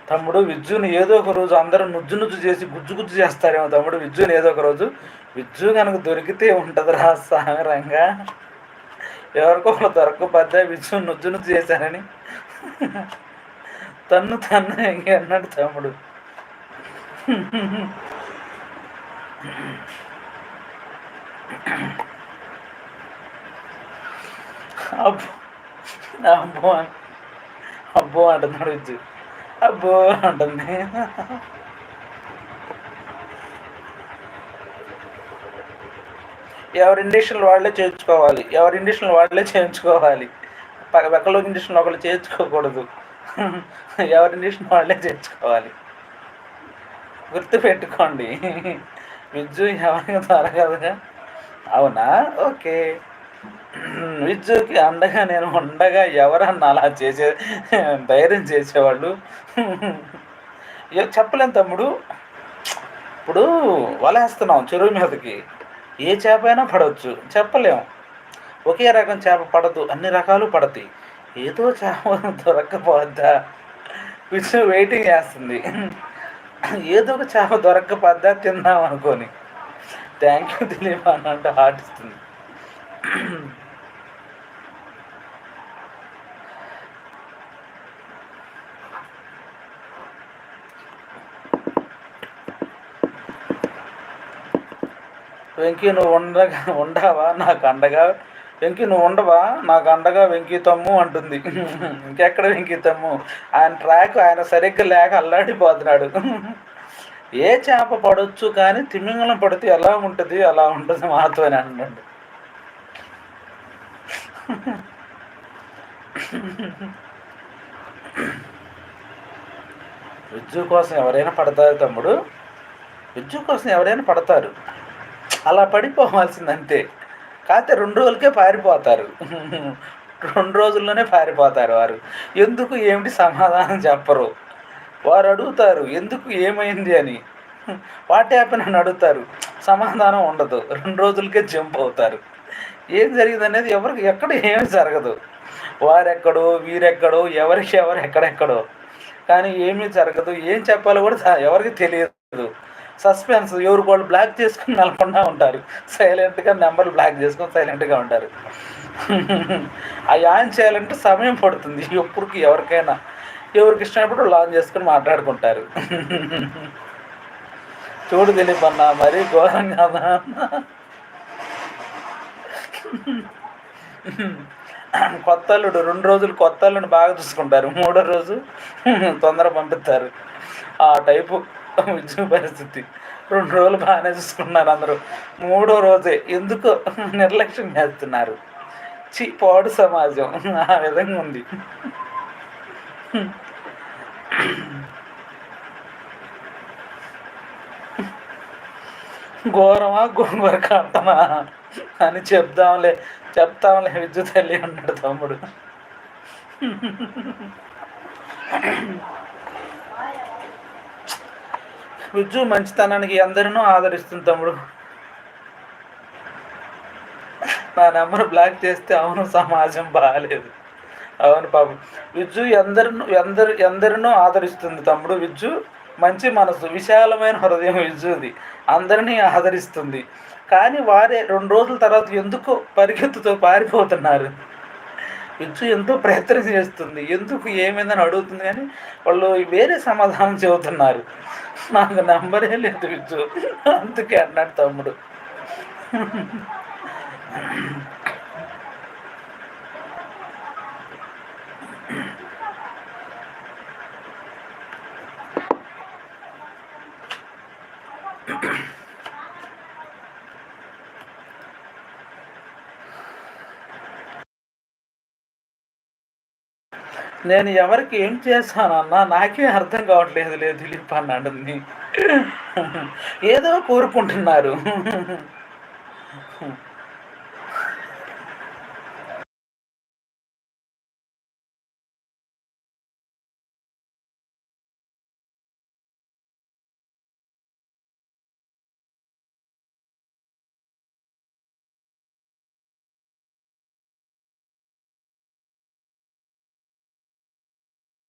తమ్ముడు విజ్జుని ఏదో ఒక రోజు అందరూ నుజ్జు నుజ్జు చేసి గుజ్జు గుజ్జు చేస్తారేమో తమ్ముడు విజ్జుని ఏదో ఒక రోజు. విజ్జు కనుక దొరికితే ఉంటుందిరా సాగరంగా. ఎవరికో దొరకకపోతే విజ్జు నుజ్జు నుజ్జు చేశానని తన్ను ఇంకన్నాడు తమ్ముడు. అబ్బో అబ్బో అబ్బో అంటున్నాడు విజ్జు. అబ్బో అంటుంది. ఎవరి ఇండిషన్లు వాళ్ళే చేయించుకోవాలి, ఎవరి ఇండిషన్లు వాళ్ళే చేయించుకోవాలి. పక్కలో ఇండిషన్లు ఒకళ్ళు చేయించుకోకూడదు. ఎవరి ఇండిషన్ వాళ్ళే చేయించుకోవాలి. గుర్తుపెట్టుకోండి. విజ్జు ఎవరికి దొరకదుగా. అవునా, ఓకే. విజ్జుకి అండగా నేను ఉండగా ఎవరన్నా అలా చేసే ధైర్యం చేసేవాళ్ళు చెప్పలేం తమ్ముడు. ఇప్పుడు వలేస్తున్నాం చెరువు మీదకి, ఏ చేప అయినా పడవచ్చు, చెప్పలేం. ఒకే రకం చేప పడదు, అన్ని రకాలు పడతాయి. ఏదో చేప దొరక్కపోద్దా, విజ్జు వెయిటింగ్ చేస్తుంది. ఏదో ఒక చేప దొరక్కపోద్దా తిందాం అనుకొని. థ్యాంక్ యూ దిలీప్ అని అంటే హార్ట్ ఇస్తుంది. వెంకీ నువ్వు ఉండవా నాకు అండగా, వెంకీ నువ్వు ఉండవా నాకు అండగా వెంకీ తమ్ము అంటుంది. ఇంకెక్కడ వెంకీ తమ్ము, ఆయన ట్రాక్ ఆయన సరిగ్గా లేక అల్లాడిపోతున్నాడు. ఏ చేప పడవచ్చు కానీ తిమింగలం పడితే ఎలా ఉంటుంది అలా ఉంటుంది మాతో అని అన్నాడు. విజ్జు కోసం ఎవరైనా పడతారు తమ్ముడు, విజ్జు కోసం ఎవరైనా పడతారు. అలా పడిపోవాల్సిందంతే. కాకపోతే 2 రోజులకే పారిపోతారు. 2 రోజుల్లోనే పారిపోతారు వారు. ఎందుకు ఏమిటి సమాధానం చెప్పరు. వారు అడుగుతారు ఎందుకు ఏమైంది అని, వాట్ హ్యాపెన్ అని అడుగుతారు, సమాధానం ఉండదు. 2 రోజులకే జంప్ అవుతారు. ఏం జరిగింది అనేది ఎవరికి ఎక్కడ ఏమి జరగదు. వారెక్కడో వీరెక్కడో ఎవరు ఎక్కడెక్కడో, కానీ ఏమీ జరగదు. ఏం చెప్పాలో కూడా ఎవరికి తెలియదు. సస్పెన్స్. ఎవరు వాళ్ళు బ్లాక్ చేసుకుని నెలకొండా ఉంటారు, సైలెంట్గా నెంబర్లు బ్లాక్ చేసుకొని సైలెంట్గా ఉంటారు. అవి ఆన్ చేయాలంటే సమయం పడుతుంది. ఎప్పటికి ఎవరికైనా ఎవరికి ఇష్టమైనప్పుడు లాంచ్ చేసుకుని మాట్లాడుకుంటారు. చూడు దిలీప్ అన్న మరీ ఘోరం కదా. కొత్త అల్లుడు 2 రోజులు కొత్త అల్లుడిని బాగా చూసుకుంటారు, 3వ రోజు తొందర పంపిస్తారు. ఆ టైపు విజ్జు పరిస్థితి. 2 రోజులు బాగానే చూసుకున్నారు అందరూ, 3వ రోజే ఎందుకో నిర్లక్ష్యం చేస్తున్నారు. పాడు సమాజం ఆ విధంగా ఉంది. ఘోరమా గోంగూర కాటమా అని చెప్తాంలే విద్యు తల్లి అన్నాడు తమ్ముడు. విజ్జు మంచితనానికి అందరినూ ఆదరిస్తుంది తమ్ముడు. నా నెంబర్ బ్లాక్ చేస్తే అవును సమాజం బాగాలేదు. అవును పాపం విజ్జు ఎందరినో ఆదరిస్తుంది తమ్ముడు. విజ్జు మంచి మనసు, విశాలమైన హృదయం విజ్జుది, అందరినీ ఆదరిస్తుంది. కానీ వారే 2 రోజుల తర్వాత ఎందుకో పరిగెత్తుతో పారిపోతున్నారు. విజ్జు ఎంతో ప్రయత్నం చేస్తుంది, ఎందుకు ఏమైందని అడుగుతుంది, కానీ వాళ్ళు వేరే సమాధానం చెబుతున్నారు. నాకు నంబరే లేదు విజ్జు, అందుకే అన్నాడు తమ్ముడు. నేను ఎవరికి ఏం చేశానన్నా నాకే అర్థం కావట్లేదు దిలీప్ అన్నాడు. ఏదో కోరుకుంటున్నారు.